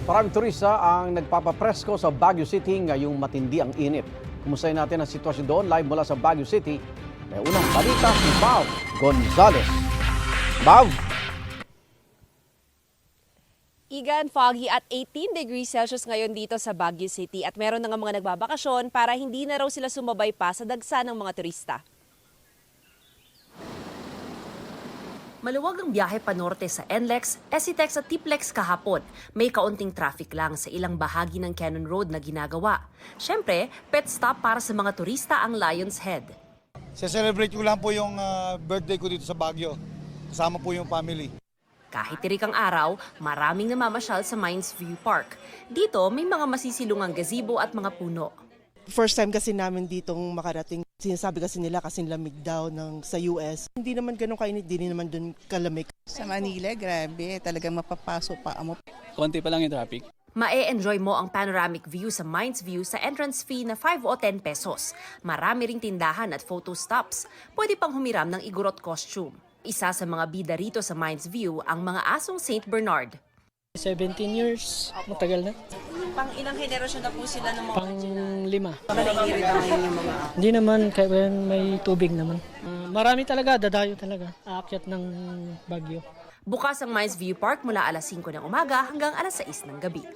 Maraming turista ang nagpapapresko sa Baguio City ngayong matindi ang init. Kumustahin natin ang sitwasyon doon live mula sa Baguio City. May unang balita si Bob Gonzales. Bob! Igan, foggy at 18 degrees Celsius ngayon dito sa Baguio City at meron na nga mga nagbabakasyon para hindi na raw sila sumabay pa sa dagsa ng mga turista. Maluwag ang biyahe panorte sa NLEX, SCTEX at TPLEX kahapon. May kaunting traffic lang sa ilang bahagi ng Cannon Road na ginagawa. Siyempre, pet stop para sa mga turista ang Lion's Head. Celebrate ko lang po yung birthday ko dito sa Baguio. Kasama po yung family. Kahit tirik ang araw, maraming namamasyal sa Mines View Park. Dito, may mga masisilungang gazebo at mga puno. First time kasi namin ditong makarating. Sinasabi kasi nila kasing lamig daw sa US. Hindi naman ganun kainit, hindi naman dun kalamig. Sa Manila, grabe. Talagang mapapasok pa mo. Konti pa lang yung traffic. Mae-enjoy mo ang panoramic view sa Mines View sa entrance fee na 5 o 10 pesos. Marami ring tindahan at photo stops. Pwede pang humiram ng igorot costume. Isa sa mga bida rito sa Mines View ang mga asong St. Bernard. 17 years, matagal na. Pang ilang henerasyon na po sila ng mga Pang 5. naiirit na ngayon yung mga... Hindi naman, kaya may tubig naman. Marami talaga, dadayo talaga. Aakyat ng Bagyo. Bukas ang Mines View Park mula alas 5 ng umaga hanggang alas 6 ng gabi.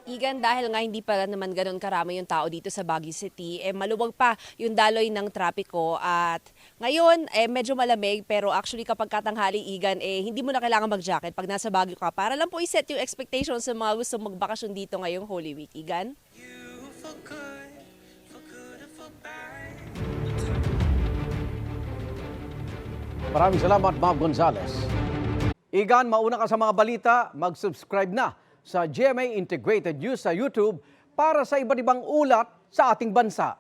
Igan, dahil nga hindi pa naman ganun karami yung tao dito sa Baguio City, maluwag pa yung daloy ng trapiko at ngayon medyo malamig pero actually kapag katanghali, Igan, hindi mo na kailangan mag-jacket pag nasa Baguio ka para lang po i-set yung expectations sa mga gusto magbakasyon dito ngayong Holy Week, Igan. Maraming salamat, Bob Gonzales. Igan, mauna ka sa mga balita, mag-subscribe na sa GMA Integrated News sa YouTube para sa iba't ibang ulat sa ating bansa.